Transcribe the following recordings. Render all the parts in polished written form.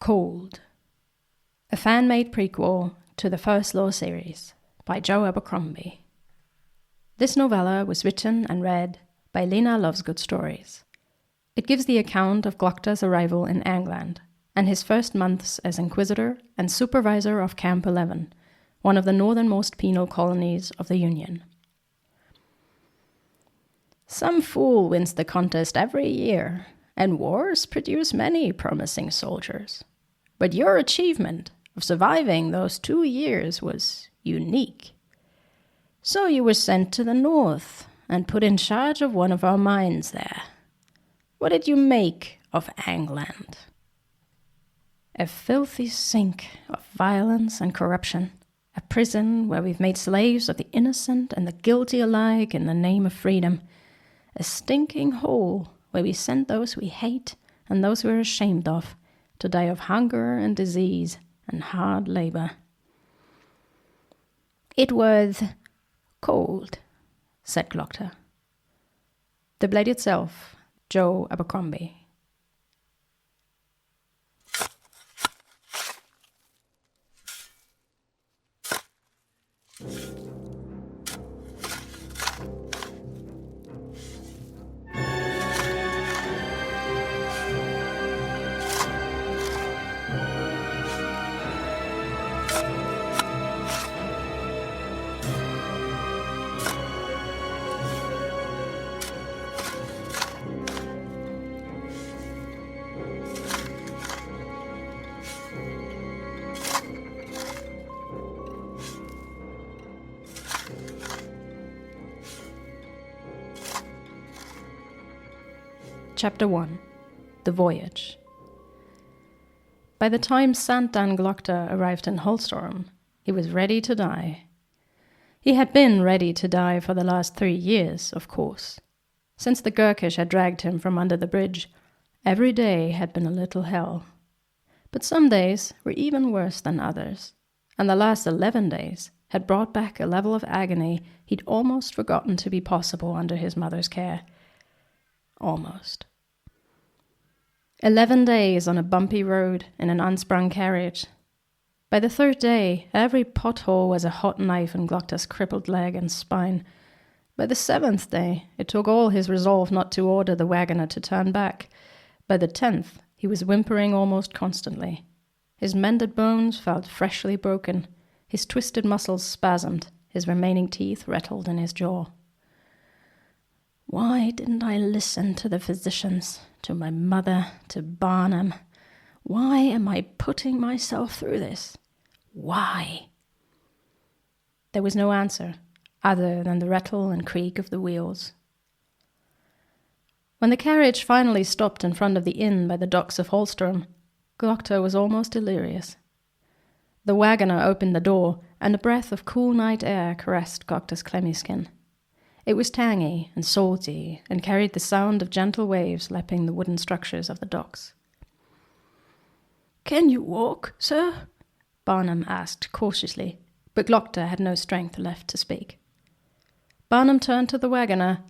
Cold, a fan-made prequel to the first law series by Joe Abercrombie. This novella was written and read by LenaLovesgoodStories. It gives the account of Glokta's arrival in England and his first months as Inquisitor and supervisor of Camp 11, one of the northernmost penal colonies of the Union. Some fool wins the contest every year, and wars produce many promising soldiers. But your achievement of surviving those 2 years was unique. So you were sent to the north and put in charge of one of our mines there. What did you make of England? A filthy sink of violence and corruption. A prison where we've made slaves of the innocent and the guilty alike in the name of freedom. A stinking hole where we send those we hate and those we're ashamed of to die of hunger and disease and hard labor. It was cold, said Glokta. The blade itself, Joe Abercrombie. Chapter 1. The Voyage. By the time Santan Glokta arrived in Holstorm, he was ready to die. He had been ready to die for the last 3 years, of course. Since the Gurkish had dragged him from under the bridge, every day had been a little hell. But some days were even worse than others, and the last 11 days had brought back a level of agony he'd almost forgotten to be possible under his mother's care. Almost. 11 days on a bumpy road in an unsprung carriage. By the 3rd day, every pothole was a hot knife in Glokta's crippled leg and spine. By the 7th day, it took all his resolve not to order the wagoner to turn back. By the 10th, he was whimpering almost constantly. His mended bones felt freshly broken. His twisted muscles spasmed. His remaining teeth rattled in his jaw. Why didn't I listen to the physicians, to my mother, to Barnum? Why am I putting myself through this? Why? There was no answer, other than the rattle and creak of the wheels. When the carriage finally stopped in front of the inn by the docks of Holstorm, Glokta was almost delirious. The wagoner opened the door, and a breath of cool night air caressed Glokta's clammy skin. It was tangy and salty and carried the sound of gentle waves lapping the wooden structures of the docks. "Can you walk, sir?" Barnum asked cautiously, but Glokta had no strength left to speak. Barnum turned to the wagoner.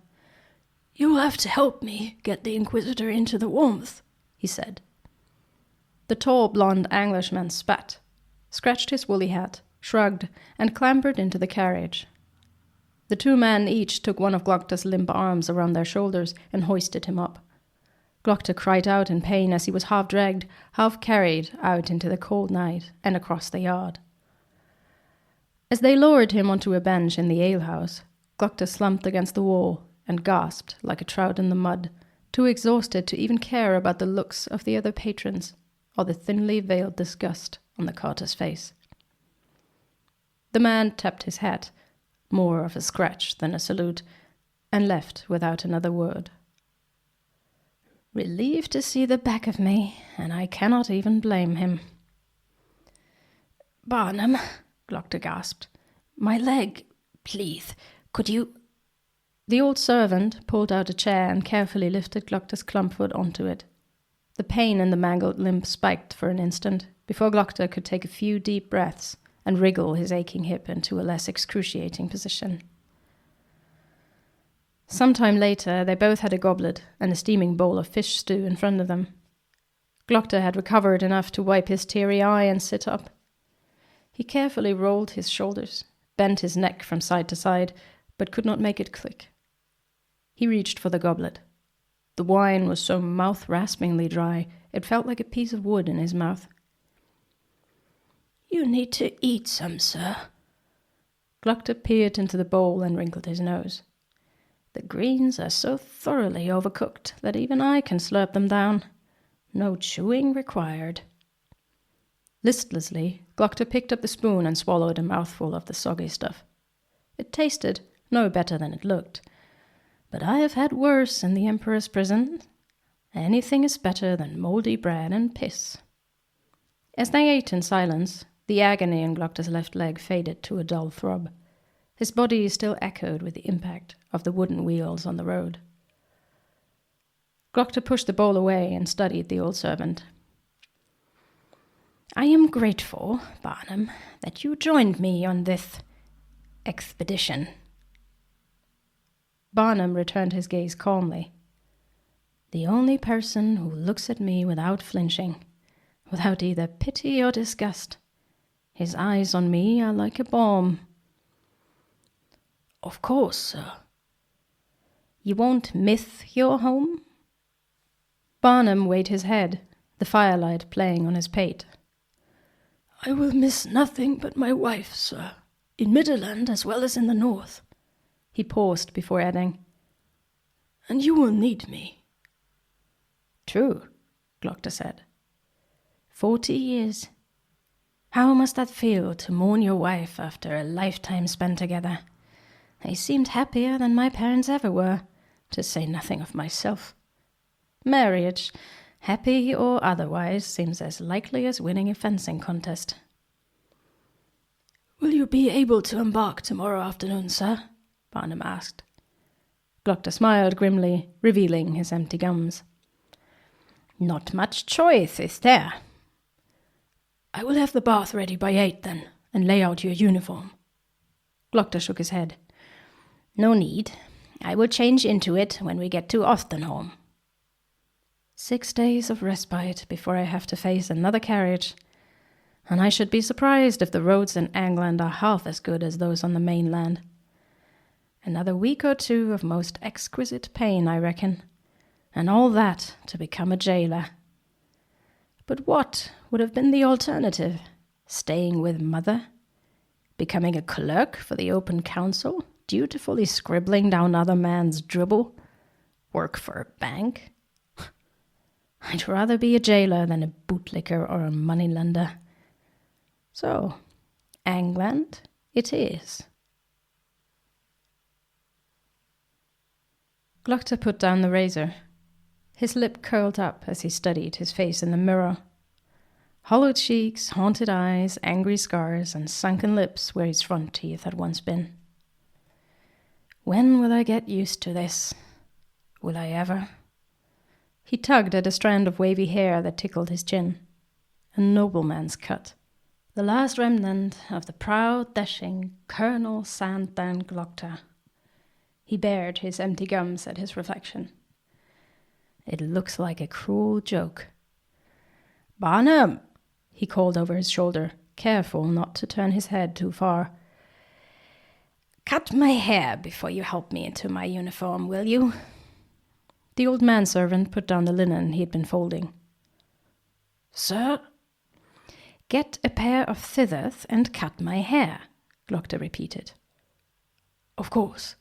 "You'll have to help me get the Inquisitor into the warmth," he said. The tall blonde Englishman spat, scratched his woolly hat, shrugged, and clambered into the carriage. The 2 men each took one of Glokta's limp arms around their shoulders and hoisted him up. Glokta cried out in pain as he was half dragged, half carried out into the cold night and across the yard. As they lowered him onto a bench in the alehouse, Glokta slumped against the wall and gasped like a trout in the mud, too exhausted to even care about the looks of the other patrons or the thinly veiled disgust on the carter's face. The man tapped his hat, more of a scratch than a salute, and left without another word. Relieved to see the back of me, and I cannot even blame him. "Barnum," Glokta gasped, "my leg, please, could you—" The old servant pulled out a chair and carefully lifted Glokta's clump foot onto it. The pain in the mangled limb spiked for an instant, before Glokta could take a few deep breaths and wriggle his aching hip into a less excruciating position. Some time later, they both had a goblet and a steaming bowl of fish stew in front of them. Glokta had recovered enough to wipe his teary eye and sit up. He carefully rolled his shoulders, bent his neck from side to side, but could not make it click. He reached for the goblet. The wine was so mouth-raspingly dry, it felt like a piece of wood in his mouth. "You need to eat some, sir." Glokta peered into the bowl and wrinkled his nose. "The greens are so thoroughly overcooked that even I can slurp them down. No chewing required." Listlessly, Glokta picked up the spoon and swallowed a mouthful of the soggy stuff. It tasted no better than it looked, but I have had worse in the Emperor's prison. Anything is better than mouldy bread and piss. As they ate in silence, the agony in Glokta's left leg faded to a dull throb. His body still echoed with the impact of the wooden wheels on the road. Glokta pushed the bowl away and studied the old servant. "I am grateful, Barnum, that you joined me on this expedition." Barnum returned his gaze calmly. "The only person who looks at me without flinching, without either pity or disgust. His eyes on me are like a balm." "Of course, sir." "You won't miss your home?" Barnum weighed his head, the firelight playing on his pate. "I will miss nothing but my wife, sir, in Midland as well as in the north." He paused before adding, "And you will need me." "True," Glokta said. 40 years. How must that feel to mourn your wife after a lifetime spent together? They seemed happier than my parents ever were, to say nothing of myself. Marriage, happy or otherwise, seems as likely as winning a fencing contest." "Will you be able to embark tomorrow afternoon, sir?" Barnum asked. Glokta smiled grimly, revealing his empty gums. "Not much choice, is there?" "I will have the bath ready by 8 then, and lay out your uniform." Glokta shook his head. "No need. I will change into it when we get to Ostenholm." 6 days of respite before I have to face another carriage, and I should be surprised if the roads in England are half as good as those on the mainland. Another week or 2 of most exquisite pain, I reckon, and all that to become a jailer. But what would have been the alternative? Staying with mother? Becoming a clerk for the Open Council, dutifully scribbling down other men's dribble? Work for a bank? I'd rather be a jailer than a bootlicker or a moneylender. So, England it is. Glokta put down the razor. His lip curled up as he studied his face in the mirror. Hollow cheeks, haunted eyes, angry scars, and sunken lips where his front teeth had once been. When will I get used to this? Will I ever? He tugged at a strand of wavy hair that tickled his chin. A nobleman's cut. The last remnant of the proud, dashing Colonel Sandan Glokta. He bared his empty gums at his reflection. It looks like a cruel joke. "Barnum!" he called over his shoulder, careful not to turn his head too far. "Cut my hair before you help me into my uniform, will you?" The old manservant put down the linen he had been folding. "Sir?" "Get a pair of scissors and cut my hair," Glokta repeated. "Of course,"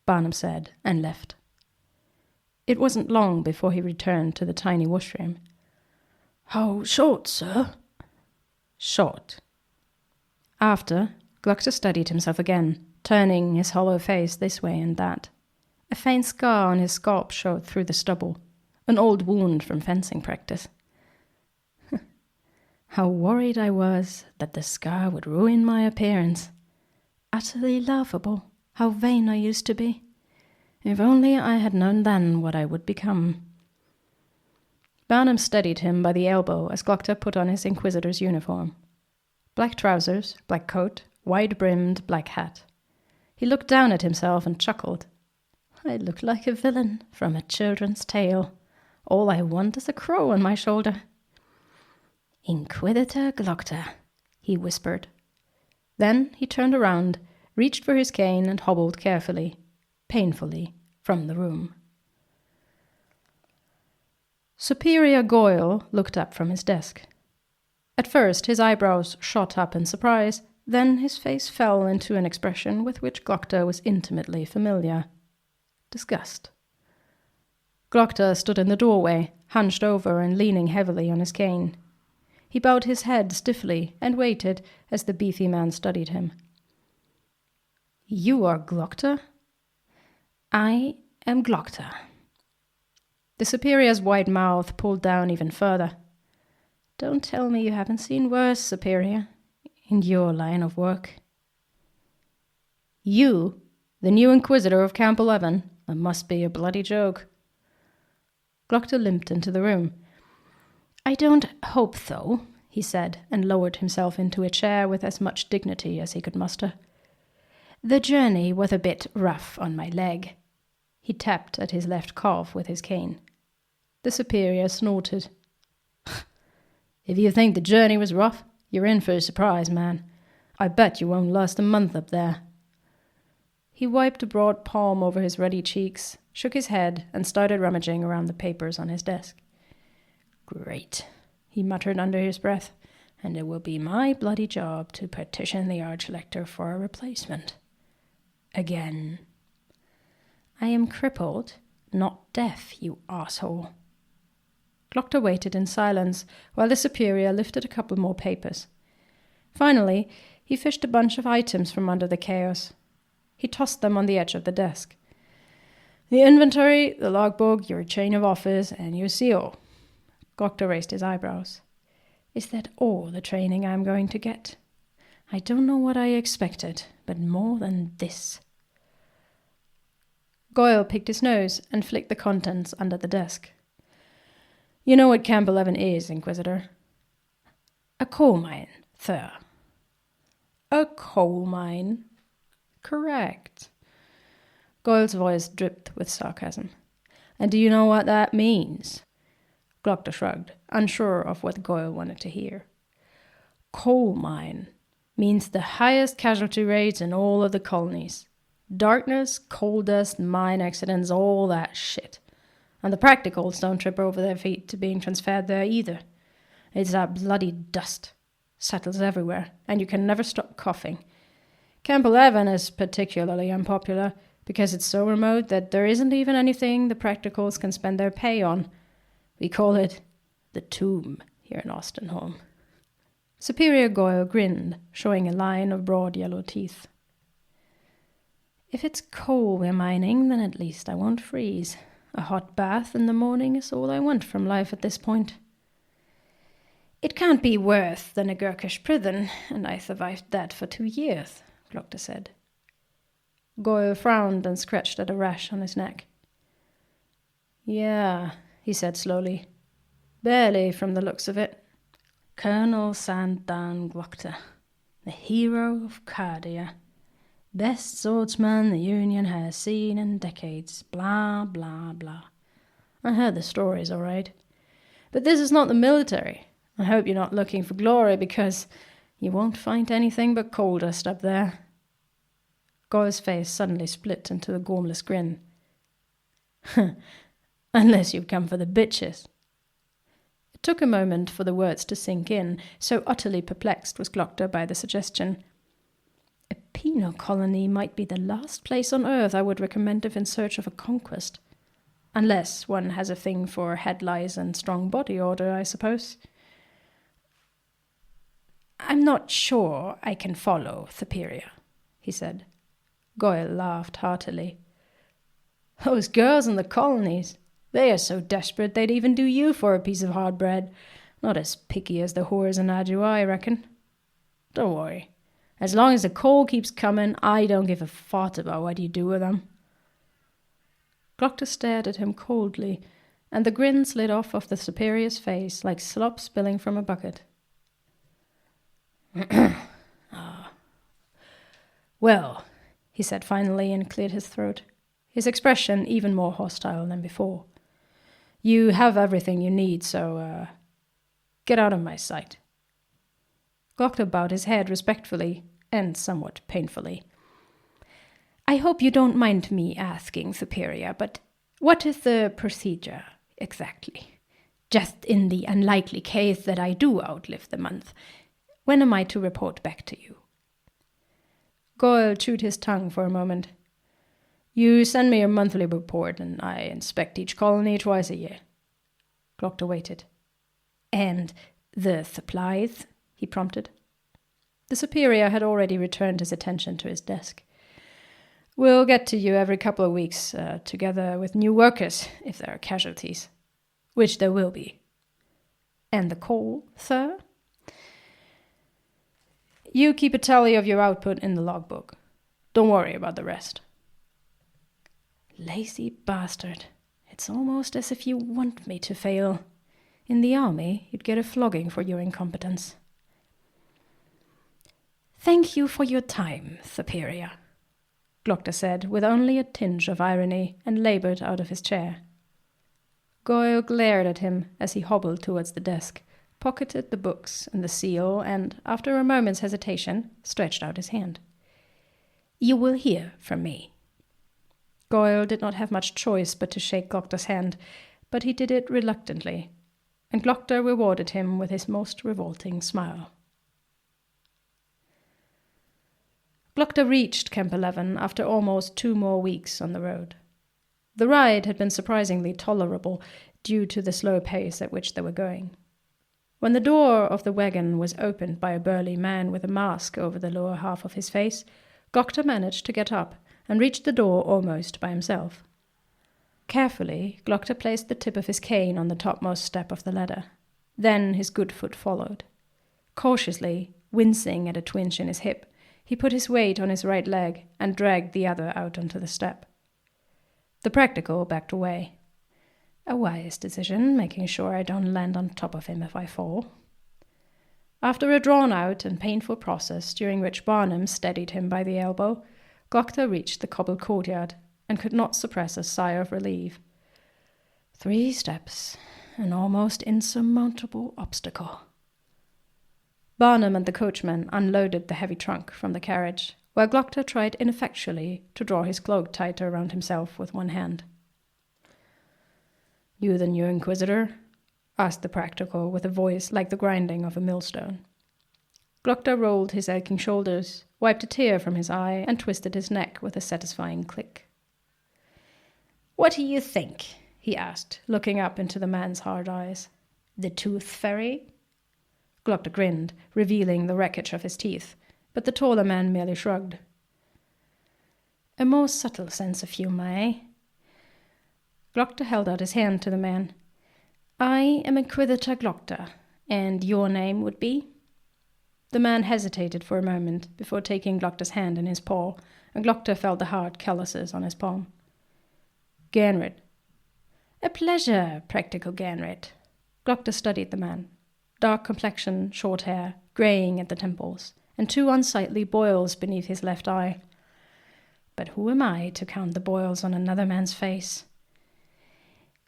Barnum said, and left. It wasn't long before he returned to the tiny washroom. "How short, sir?" "Short." After, Glokta studied himself again, turning his hollow face this way and that. A faint scar on his scalp showed through the stubble, an old wound from fencing practice. How worried I was that the scar would ruin my appearance. Utterly laughable, how vain I used to be. If only I had known then what I would become. Barnum steadied him by the elbow as Glokta put on his inquisitor's uniform. Black trousers, black coat, wide-brimmed black hat. He looked down at himself and chuckled. I look like a villain from a children's tale, All I want is a crow on my shoulder. Inquisitor Glokta, he whispered. Then he turned around, reached for his cane, and hobbled carefully, painfully, from the room. Superior Goyle looked up from his desk. At first his eyebrows shot up in surprise, then his face fell into an expression with which Glokta was intimately familiar. Disgust. Glokta stood in the doorway, hunched over and leaning heavily on his cane. He bowed his head stiffly and waited as the beefy man studied him. You are Glokta? I am Glokta. The superior's wide mouth pulled down even further. Don't tell me you haven't seen worse, superior, in your line of work. You, the new inquisitor of Camp 11, that must be a bloody joke. Glokta limped into the room. I don't hope so, he said, and lowered himself into a chair with as much dignity as he could muster. The journey was a bit rough on my leg. He tapped at his left calf with his cane. The superior snorted. If you think the journey was rough, you're in for a surprise, man. I bet you won't last a month up there. He wiped a broad palm over his ruddy cheeks, shook his head, and started rummaging around the papers on his desk. Great, he muttered under his breath, and it will be my bloody job to petition the Archlector for a replacement. Again. I am crippled, not deaf, you asshole. Glokta waited in silence while the superior lifted a couple more papers. Finally, he fished a bunch of items from under the chaos. He tossed them on the edge of the desk. The inventory, the logbook, your chain of office, and your CO. Glokta raised his eyebrows. Is that all the training I'm going to get? I don't know what I expected, but more than this. Goyle picked his nose and flicked the contents under the desk. You know what Camp 11 is, Inquisitor? A coal mine, sir. A coal mine? Correct. Goyle's voice dripped with sarcasm. And do you know what that means? Glokta shrugged, unsure of what Goyle wanted to hear. Coal mine means the highest casualty rates in all of the colonies. Darkness, coal dust, mine accidents, all that shit. And the practicals don't trip over their feet to being transferred there either. It's that bloody dust. Settles everywhere, and you can never stop coughing. Camp 11 is particularly unpopular because it's so remote that there isn't even anything the practicals can spend their pay on. We call it the tomb here in Austenholm. Superior Goyle grinned, showing a line of broad yellow teeth. If it's coal we're mining, then at least I won't freeze. A hot bath in the morning is all I want from life at this point. It can't be worse than a Gurkish prison, and I survived that for 2 years, Glokta said. Goyle frowned and scratched at a rash on his neck. Yeah, he said slowly. Barely from the looks of it. Colonel Sandan Glokta, the hero of Cardia. Best swordsman the Union has seen in decades. Blah, blah, blah. I heard the stories, all right. But this is not the military. I hope you're not looking for glory, because you won't find anything but coal dust up there. Goyle's face suddenly split into a gormless grin. Unless you've come for the bitches. It took a moment for the words to sink in, so utterly perplexed was Glokta by the suggestion. A penal colony might be the last place on earth I would recommend if in search of a conquest. Unless one has a thing for head lice and strong body odor, I suppose. I'm not sure I can follow, Superior, he said. Goyle laughed heartily. Those girls in the colonies, they are so desperate they'd even do you for a piece of hard bread. Not as picky as the whores in Adua, I reckon. Don't worry. As long as the coal keeps coming, I don't give a fart about what you do with them. Glokta stared at him coldly, and the grin slid off of the superior's face like slop spilling from a bucket. Well, he said finally and cleared his throat, his expression even more hostile than before. You have everything you need, so get out of my sight. Glokta bowed his head respectfully and somewhat painfully. I hope you don't mind me asking, Superior, but what is the procedure exactly? Just in the unlikely case that I do outlive the month, when am I to report back to you? Goyle chewed his tongue for a moment. You send me a monthly report, and I inspect each colony twice a year. Glokta waited. And the supplies? He prompted. The Superior had already returned his attention to his desk. We'll get to you every couple of weeks, together with new workers, if there are casualties. Which there will be. And the coal, sir? You keep a tally of your output in the logbook. Don't worry about the rest. Lazy bastard. It's almost as if you want me to fail. In the army, you'd get a flogging for your incompetence. Thank you for your time, Superior, Glokta said, with only a tinge of irony, and labored out of his chair. Goyle glared at him as he hobbled towards the desk, pocketed the books and the seal, and, after a moment's hesitation, stretched out his hand. You will hear from me. Goyle did not have much choice but to shake Glokta's hand, but he did it reluctantly, and Glokta rewarded him with his most revolting smile. Glokta reached Camp 11 after almost 2 more weeks on the road. The ride had been surprisingly tolerable due to the slow pace at which they were going. When the door of the wagon was opened by a burly man with a mask over the lower half of his face, Glokta managed to get up and reached the door almost by himself. Carefully, Glokta placed the tip of his cane on the topmost step of the ladder. Then his good foot followed. Cautiously, wincing at a twinge in his hip, he put his weight on his right leg and dragged the other out onto the step. The practical backed away. A wise decision, making sure I don't land on top of him if I fall. After a drawn-out and painful process during which Barnum steadied him by the elbow, Glokta reached the cobbled courtyard and could not suppress a sigh of relief. 3 steps, an almost insurmountable obstacle. Barnum and the coachman unloaded the heavy trunk from the carriage, while Glokta tried ineffectually to draw his cloak tighter around himself with one hand. You the new Inquisitor? Asked the practical with a voice like the grinding of a millstone. Glokta rolled his aching shoulders, wiped a tear from his eye, and twisted his neck with a satisfying click. What do you think? He asked, looking up into the man's hard eyes. The tooth fairy? Glokta grinned, revealing the wreckage of his teeth, but the taller man merely shrugged. A more subtle sense of humor, eh? Glokta held out his hand to the man. I am Inquisitor Glokta, and your name would be? The man hesitated for a moment before taking Glokta's hand in his paw, and Glokta felt the hard calluses on his palm. Ganred. A pleasure, practical Ganred. Glokta studied the man. Dark complexion, short hair, greying at the temples, and 2 unsightly boils beneath his left eye. But who am I to count the boils on another man's face?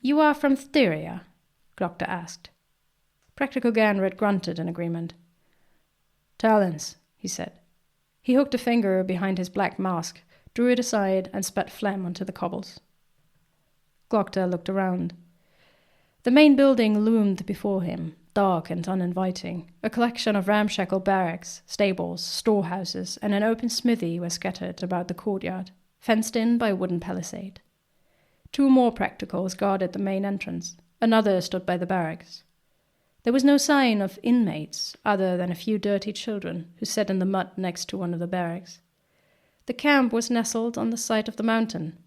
You are from Styria? Glokta asked. Practical Ganred grunted in agreement. Talons, he said. He hooked a finger behind his black mask, drew it aside, and spat phlegm onto the cobbles. Glokta looked around. The main building loomed before him, dark and uninviting. A collection of ramshackle barracks, stables, storehouses, and an open smithy were scattered about the courtyard, fenced in by a wooden palisade. 2 more practicals guarded the main entrance. Another stood by the barracks. There was no sign of inmates, other than a few dirty children who sat in the mud next to one of the barracks. The camp was nestled on the side of the mountain.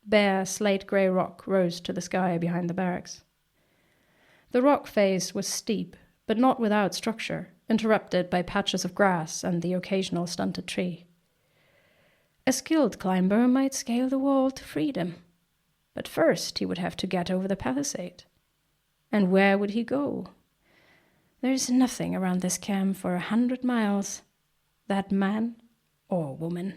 Bare, slate-grey rock rose to the sky behind the barracks. The rock face was steep, but not without structure, interrupted by patches of grass and the occasional stunted tree. A skilled climber might scale the wall to freedom, but first he would have to get over the palisade. And where would he go? There is nothing around this camp for 100 miles. That man, or woman,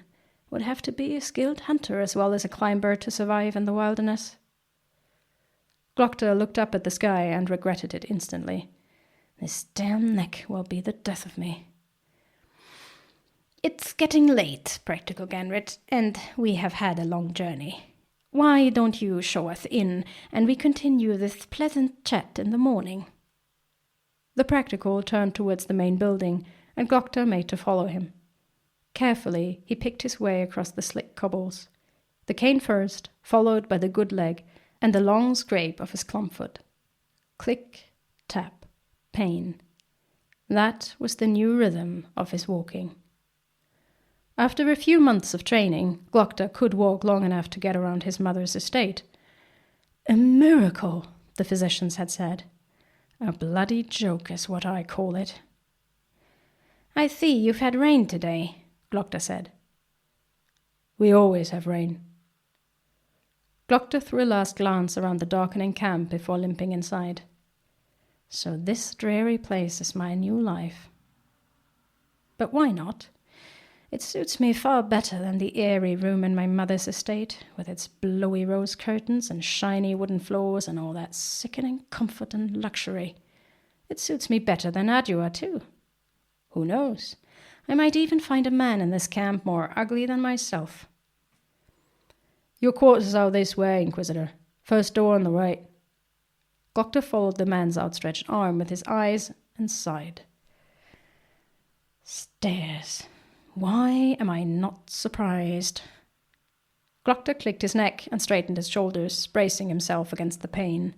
would have to be a skilled hunter as well as a climber to survive in the wilderness. Glokta looked up at the sky and regretted it instantly. This damn neck will be the death of me. It's getting late, Practical Ganrit, and we have had a long journey. Why don't you show us in, and we continue this pleasant chat in the morning? The Practical turned towards the main building, and Glokta made to follow him. Carefully, he picked his way across the slick cobbles. The cane first, followed by the good leg, and the long scrape of his clubfoot. Click, tap, pain. That was the new rhythm of his walking. After a few months of training, Glokta could walk long enough to get around his mother's estate. A miracle, the physicians had said. A bloody joke is what I call it. I see you've had rain today, Glokta said. We always have rain. Glokta threw a last glance around the darkening camp before limping inside. So this dreary place is my new life. But why not? It suits me far better than the airy room in my mother's estate, with its blowy rose curtains and shiny wooden floors and all that sickening comfort and luxury. It suits me better than Adua, too. Who knows? I might even find a man in this camp more ugly than myself. Your quarters are this way, Inquisitor. First door on the right. Glokta followed the man's outstretched arm with his eyes and sighed. Stairs. Why am I not surprised? Glokta clicked his neck and straightened his shoulders, bracing himself against the pain.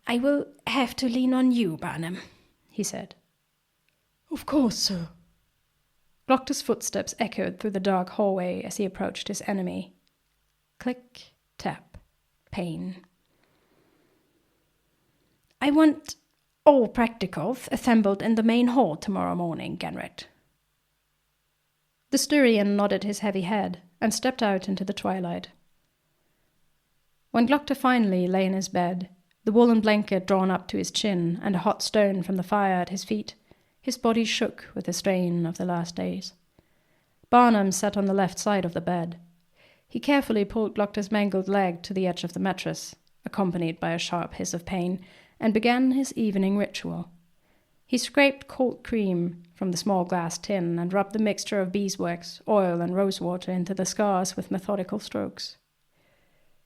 I will have to lean on you, Barnum, he said. Of course, sir. Glokta's footsteps echoed through the dark hallway as he approached his enemy. Click, tap, pain. I want all practicals assembled in the main hall tomorrow morning, Ganrit. The Styrian nodded his heavy head and stepped out into the twilight. When Glokta finally lay in his bed, the woolen blanket drawn up to his chin and a hot stone from the fire at his feet, his body shook with the strain of the last days. Barnum sat on the left side of the bed. He carefully pulled Glokta's mangled leg to the edge of the mattress, accompanied by a sharp hiss of pain, and began his evening ritual. He scraped cold cream from the small glass tin and rubbed the mixture of beeswax, oil, and rosewater into the scars with methodical strokes.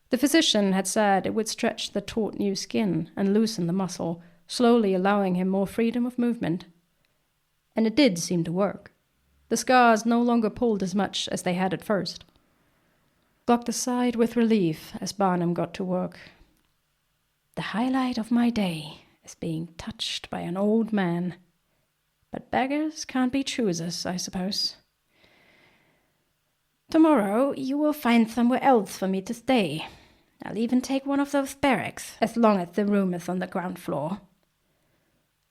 The physician had said it would stretch the taut new skin and loosen the muscle, slowly allowing him more freedom of movement. And it did seem to work. The scars no longer pulled as much as they had at first. Glokta sighed with relief as Barnum got to work. The highlight of my day is being touched by an old man. But beggars can't be choosers, I suppose. Tomorrow you will find somewhere else for me to stay. I'll even take one of those barracks, as long as the room is on the ground floor.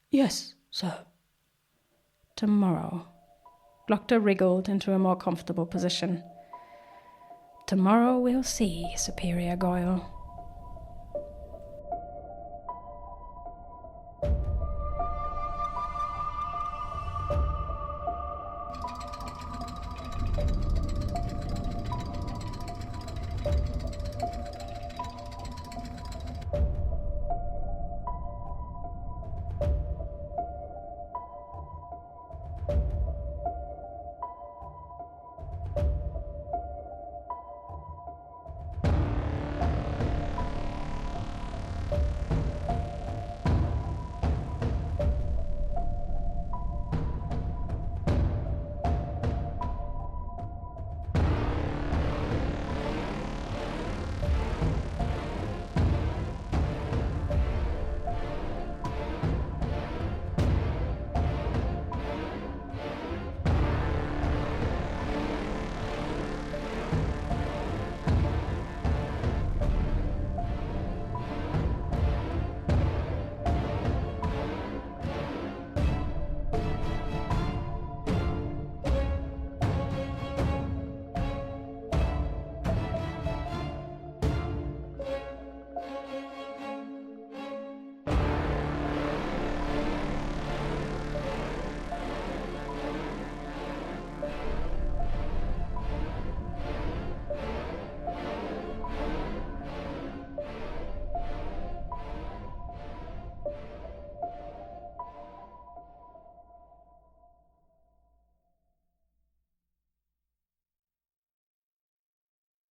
Yes, sir. Tomorrow. Glokta wriggled into a more comfortable position. Tomorrow we'll see, Superior Goyle.